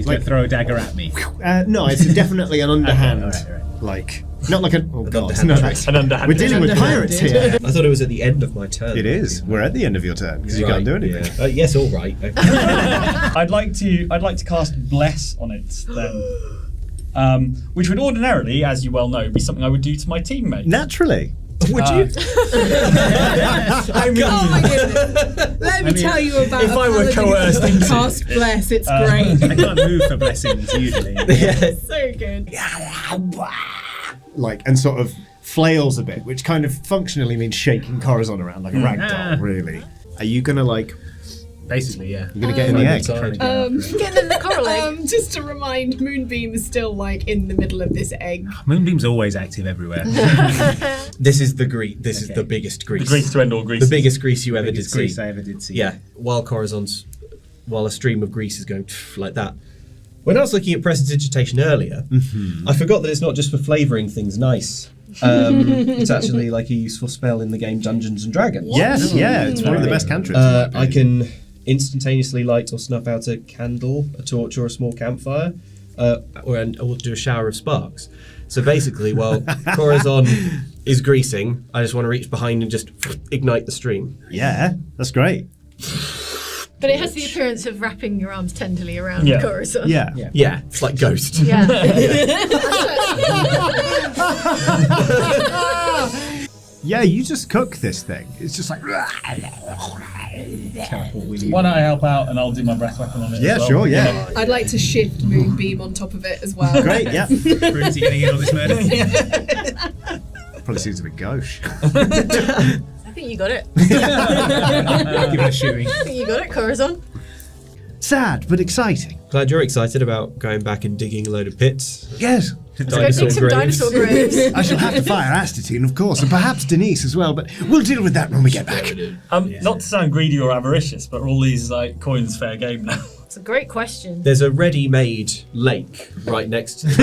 He's going to throw a dagger at me. No, it's definitely an underhand. Right. Like, not like an... Oh, God. underhand No, trick. that's, An underhand. we're dealing with pirates here. I thought it was at the end of my turn. It is. We're at the end of your turn, because you can't do anything. Yeah. Yes, all right. Okay. I'd like to cast Bless on it then, which would ordinarily, as you well know, be something I would do to my teammate. Naturally. Would you? Oh my goodness. Let me tell you about if I were coerced into cast Bless, it's I great. can't move for blessings usually. So good. Like, and sort of flails a bit, which kind of functionally means shaking Corazon around like a rag doll, really. Are you going to, like... Basically, yeah. You're going to get in the egg? Get in the coral egg. Just to remind, Moonbeam is still like in the middle of this egg. Moonbeam's always active everywhere. This is the grease. This is the biggest grease. The grease to end all grease. The biggest grease you ever did Biggest see. grease I ever did see. Yeah, while a stream of grease is going like that. When I was looking at prestidigitation earlier, I forgot that it's not just for flavouring things nice. It's actually like a useful spell in the game Dungeons and Dragons. Yes, yeah, it's one of the best cantrips. I can instantaneously light or snuff out a candle, a torch, or a small campfire, or do a shower of sparks. So basically, while Corazon is greasing, I just want to reach behind and just ignite the stream. Yeah, that's great. But it has the appearance of wrapping your arms tenderly around Yeah. Corazon. Yeah. Yeah, it's like Ghost. Yeah. Yeah, you just cook this thing. It's just like... Why don't I help out and I'll do my breath weapon on it? Yeah, as well. sure, yeah. I'd like to shift Moonbeam on top of it as well. Great, yeah. Bruce, you getting in on this murder? Probably seems a bit gauche. I think you got it. Give it a shoeing. I think you got it, Corazon. Sad, but exciting. Glad you're excited about going back and digging a load of pits. Yes. Let's go dig some dinosaur graves. I shall have to fire Astatine, of course, and perhaps Denise as well, but we'll deal with that when we get back. Not to sound greedy or avaricious, but are all these like coins fair game now? It's a great question. There's a ready-made lake right next to it.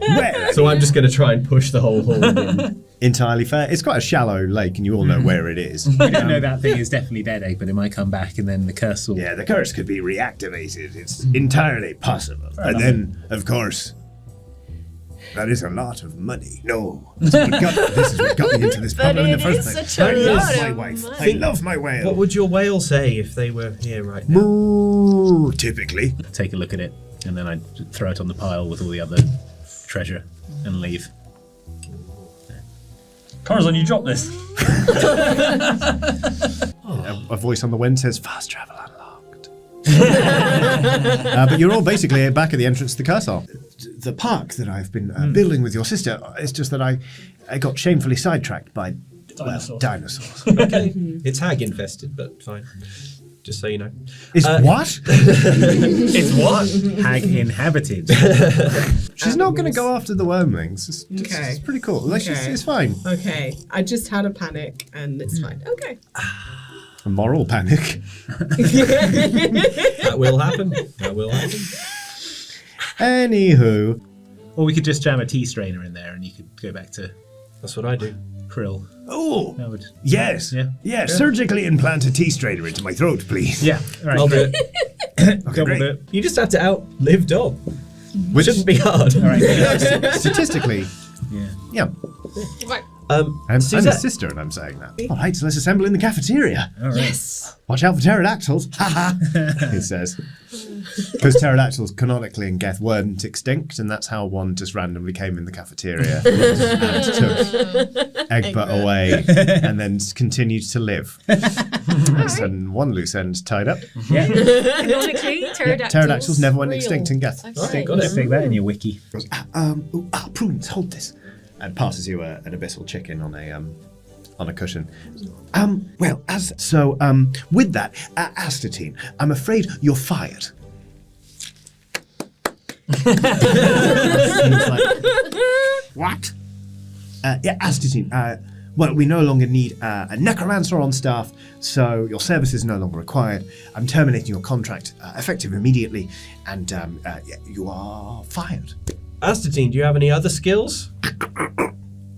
Where? So I'm just going to try and push the whole hole in. Entirely fair. It's quite a shallow lake, and you all know where it is. We don't know that thing is definitely dead, but it might come back and then the curse will... Yeah, the curse could be reactivated. It's entirely possible. And then, of course, that is a lot of money. No, this is what got me into this But problem in the it first is place. such a I love lot my of wife. money. I love my whale. What would your whale say if they were here right now? Moo, typically. Take a look at it, and then I'd throw it on the pile with all the other treasure and leave. Corazon, you dropped this. A voice on the wind says, fast travel unlocked. But you're all basically back at the entrance to the castle. The park that I've been building with your sister, it's just that I got shamefully sidetracked by dinosaurs. Okay, it's hag infested, but fine. Just so you know. Is what? It's what? Hag inhabited. She's not going to go after the wormlings. It's pretty cool. Like, it's fine. Okay, I just had a panic and it's fine. Okay. A moral panic. That will happen. That will happen. Anywho. Or we could just jam a tea strainer in there and you could go back to That's what I do. krill. Oh, That would... yes. Yeah. Surgically implant a tea strainer into my throat, please. Yeah, all right. I'll do it. Okay, great. You just have to outlive Dom. Which shouldn't be hard. All right. Statistically, yeah. Right. I'm his sister and I'm saying that. All right, so let's assemble in the cafeteria. All right. Yes. Watch out for pterodactyls. Ha ha, it says. Because pterodactyls canonically in Geth weren't extinct, and that's how one just randomly came in the cafeteria and took Egbert away and then continued to live. And one loose end tied up. Yeah. Canonically, Pterodactyls never went real. extinct in Geth. Okay. Got to stick that in your wiki. Goes, Prudence, hold this. And passes you an abyssal chicken on a cushion. With that, Astatine, I'm afraid you're fired. What? Astatine, we no longer need a necromancer on staff, so your service is no longer required. I'm terminating your contract effective immediately, and you are fired. Astatine, do you have any other skills?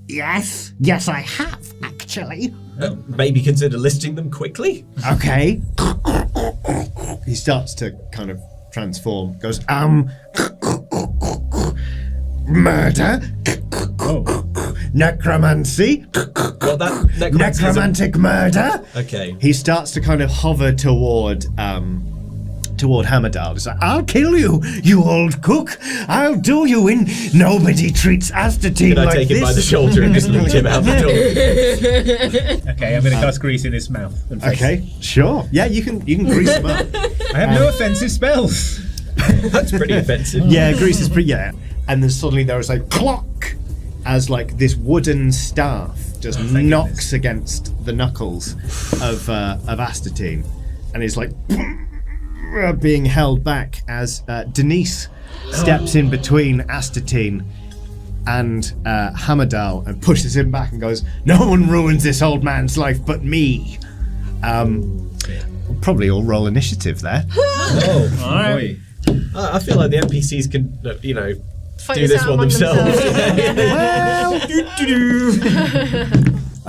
Yes, I have, actually. Maybe consider listing them quickly? Okay. He starts to kind of transform. Goes, murder, necromancy, Well, that necromancy is necromantic murder. Okay. He starts to kind of hover toward Hamadal. He's like, I'll kill you, you old cook. I'll do you in. Nobody treats Astatine Can I like take this. him by the shoulder and just lead him out the door? Okay, I'm going to cast grease in his mouth. And face. Okay, sure. Yeah, you can grease him up. I have no offensive spells. That's pretty offensive. Yeah, grease is pretty. Yeah, and then suddenly there is a clock as like this wooden staff just knocks against the knuckles of Astatine, and is like being held back as Denise steps in between Astatine and Hamadal and pushes him back and goes, "No one ruins this old man's life but me." We'll probably all roll initiative there. Oh, All right. I feel like the NPCs can, Fight do this this out one among themselves.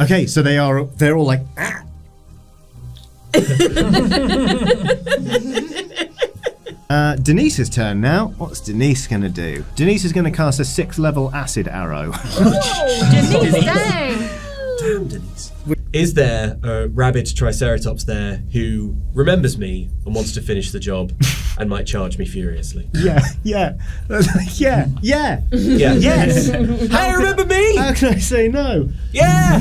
Okay, so they're all like, Denise's turn now. What's Denise gonna do? Denise is gonna cast a 6th level acid arrow. Denise, dang. Damn, Denise. Is there a rabid Triceratops there who remembers me and wants to finish the job and might charge me furiously? Yeah. Yeah. Yes. Hey, remember me? How can I say no? Yeah.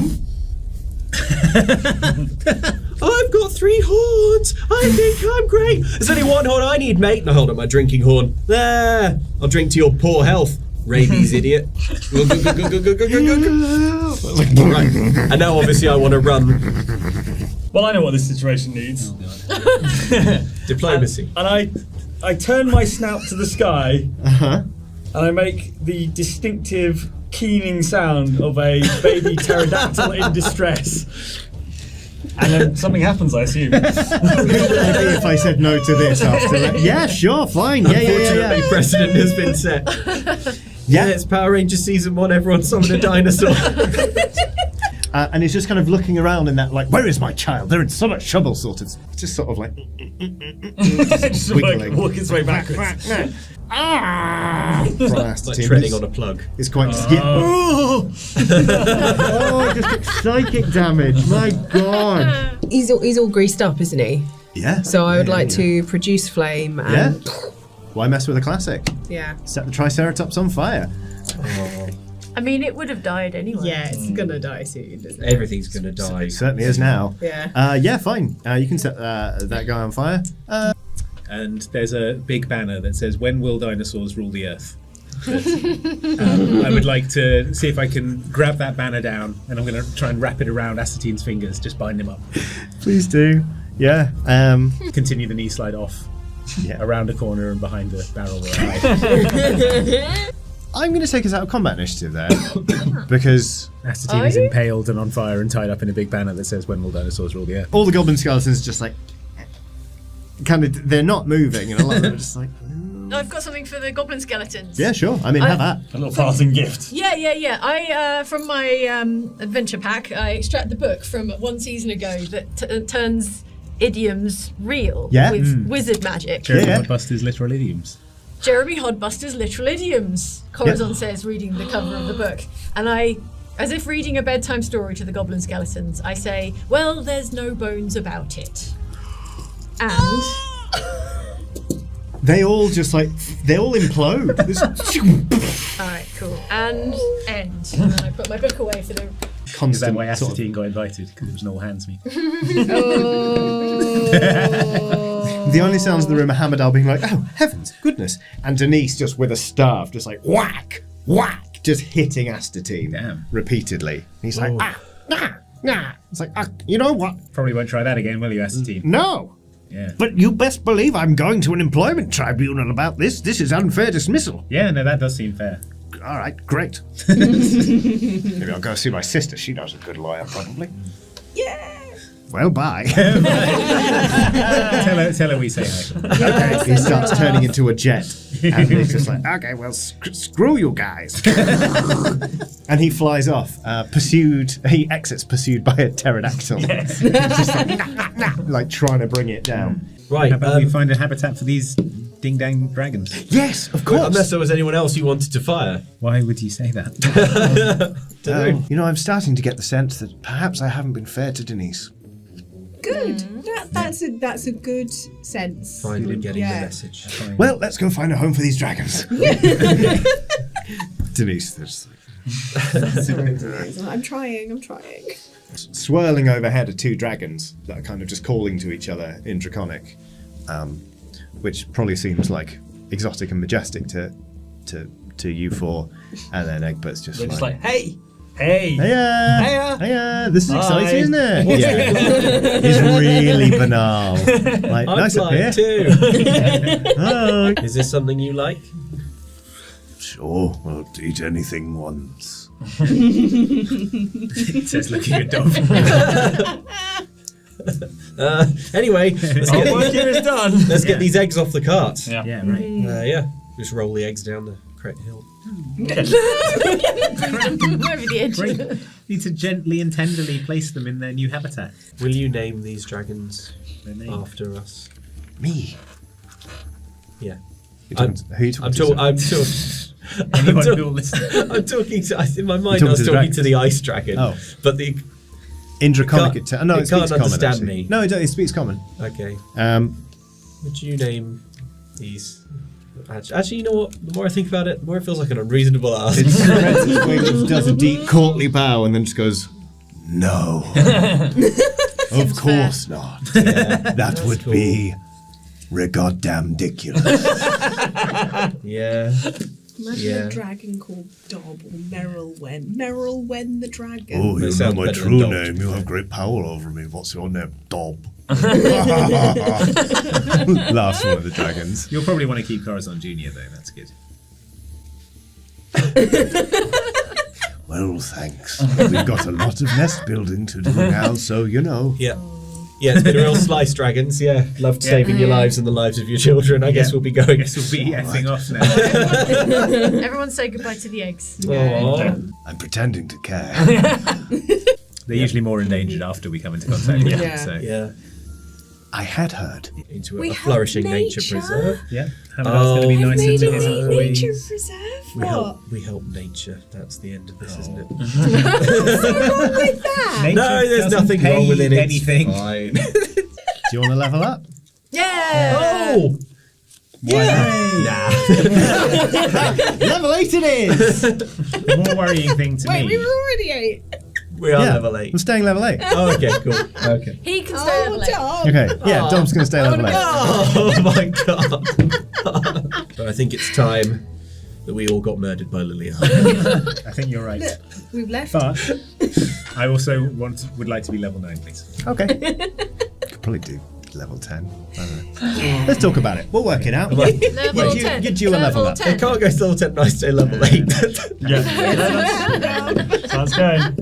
I've got 3 horns. I think I'm great. There's only 1 horn I need, mate. Now hold up my drinking horn. There. I'll drink to your poor health. Rabies, idiot. Right. And now obviously I want to run. Well, I know what this situation needs. Diplomacy. And I turn my snout to the sky, Uh-huh. and I make the distinctive keening sound of a baby pterodactyl in distress. And then something happens, I assume. Maybe if I said no to this after that. Yeah, sure, fine. Yeah. Unfortunately, precedent has been set. Yeah, it's Power Rangers Season 1, everyone summon a dinosaur. And he's just kind of looking around in that, like, where is my child? They're in so much trouble, sort of. Just sort of like, Just like wiggling. walk his way backwards. Like treading on a plug. It's quite. Oh, just took psychic damage. My God. He's all greased up, isn't he? Yeah. So I would like to produce flame Yeah. and Why mess with a classic? yeah. Set the Triceratops on fire. I mean, it would have died anyway. Yeah, it's gonna die soon, isn't it? Everything's gonna die. It certainly is now. Yeah. Yeah, fine. You can set that guy on fire. And there's a big banner that says, "When will dinosaurs rule the earth?" That, I would like to see if I can grab that banner down, and I'm going to try and wrap it around Astatine's fingers, just bind him up. Please do. Yeah. Continue the knee slide off, Yeah. around a corner and behind the barrel where I hide. I'm going to take us out of combat initiative there because Astatine is impaled and on fire and tied up in a big banner that says, "When will dinosaurs rule the earth?" all the goblin skeletons are just like kind of they're not moving, and a lot of them are just like. I've got something for the goblin skeletons. Yeah, sure. I mean, have that. A little passing gift. Yeah. I from my adventure pack, I extract the book from one season ago that turns idioms real Yeah. with wizard magic. Jeremy Yeah. Hodbuster's literal idioms. Jeremy Hodbuster's literal idioms. Corazon says, reading the cover of the book, and I, as if reading a bedtime story to the goblin skeletons, I say, "Well, there's no bones about it," and. They all just like they all implode. Alright, cool. And end. And then I put my book away for the. Is that Constant. why sort of- Astatine got invited? Because it was an all hands meet. The only sounds in the room are Hamadal being like, "Oh heavens, goodness," and Denise just with a staff, just like whack, whack, just hitting Astatine Damn. repeatedly. He's like, It's like, you know what? Probably won't try that again, will you, Astatine? No. Yeah. But you best believe I'm going to an employment tribunal about this. This is unfair dismissal. Yeah, no, that does seem fair. All right, great. Maybe I'll go see my sister. She knows a good lawyer, probably. Yeah. Well, bye. Tell her we say hi. Okay. He starts turning into a jet. And he's just like, okay, well, screw you guys. And he flies off, he exits pursued by a pterodactyl. Yes. Just like trying to bring it down. Right. How about we find a habitat for these Ding dang dragons. Yes, of course. Unless there was anyone else you wanted to fire. Why would you say that? I'm starting to get the sense that perhaps I haven't been fair to Denise. Good. That's a good sense. Finally getting Yeah. the message. Well, let's go find a home for these dragons. Denise, there's I'm trying. swirling overhead are 2 dragons that are kind of just calling to each other in Draconic, which probably seems like exotic and majestic to you 4. And then Egbert's just They're like, just like, hey, hey. Hiya! Hiya! This is exciting, Hi. isn't it? Yeah. It's really banal. Like, nice up here. too. Oh. Is this something you like? Sure, I'll eat anything once. It says looking at Dove. Anyway, let's Our get, work here is done. let's get these eggs off the cart. Yeah. Yeah, right. Yeah. Just roll the eggs down the correct hill. Over the edge. Great. Need to gently and tenderly place them in their new habitat. Will you name these dragons Their name. after us? Me? Yeah. Who are you talking to? Anyone who will listen. I'm talking to. In my mind, You're I was talking to the talking to the ice dragon. Oh. But the. In Draconic, Can't- no, it it speaks can't common. understand Actually. me. No, it speaks common. Okay. Would you name these? Actually, you know what? The more I think about it, the more it feels like an unreasonable ask. It spreads its wings, does a deep courtly bow, and then just goes, "No, of course not. That would cool. be ridiculous." Yeah. Imagine Yeah. a dragon called Dob or Merylwen. Merylwen the dragon. Oh, They you know sound my better true than Dob, to name. be You fair. have great power over me. What's your name? Dob. Laughs one of the dragons. You'll probably want to keep Corazon Jr. though. That's good. Well, thanks. We've got a lot of nest building to do now, so you know. Yeah. Yeah, it's been a real slice, dragons. Yeah, loved saving your lives and the lives of your children. I guess we'll be going. Guess we'll be effing off now. Everyone say goodbye to the eggs. Aw. I'm pretending to care. They're usually more endangered after we come into contact with them. Yeah. So Yeah, I had heard. into We a help flourishing nature nature. preserve. yeah, Habitat's going to be Oh. nice Made and a busy. nature preserve. We What? help nature. That's the end of this, isn't it? What's wrong with that? Nature No, there's doesn't nothing pay wrong with it. It's Anything. fine. Do you want to level up? Yeah. Oh, nah. Level 8 it is! The more worrying thing to Wait, me. we were already 8. We are Yeah, level 8. I'm staying level 8. Oh, okay, cool. Okay. He can stay Oh, level 8. Dob. Okay, yeah, Dom's going to stay level 8. Oh my god. But I think it's time that we all got murdered by Liliana. I think you're right. Look, we've left. But I also would like to be level 9, please. Okay. Could probably do level 10. I don't know. Let's talk about it. We'll work it out. Level you- 10. you're due a level up. I can't go to level 10, I stay level 8. Yeah. Sounds good.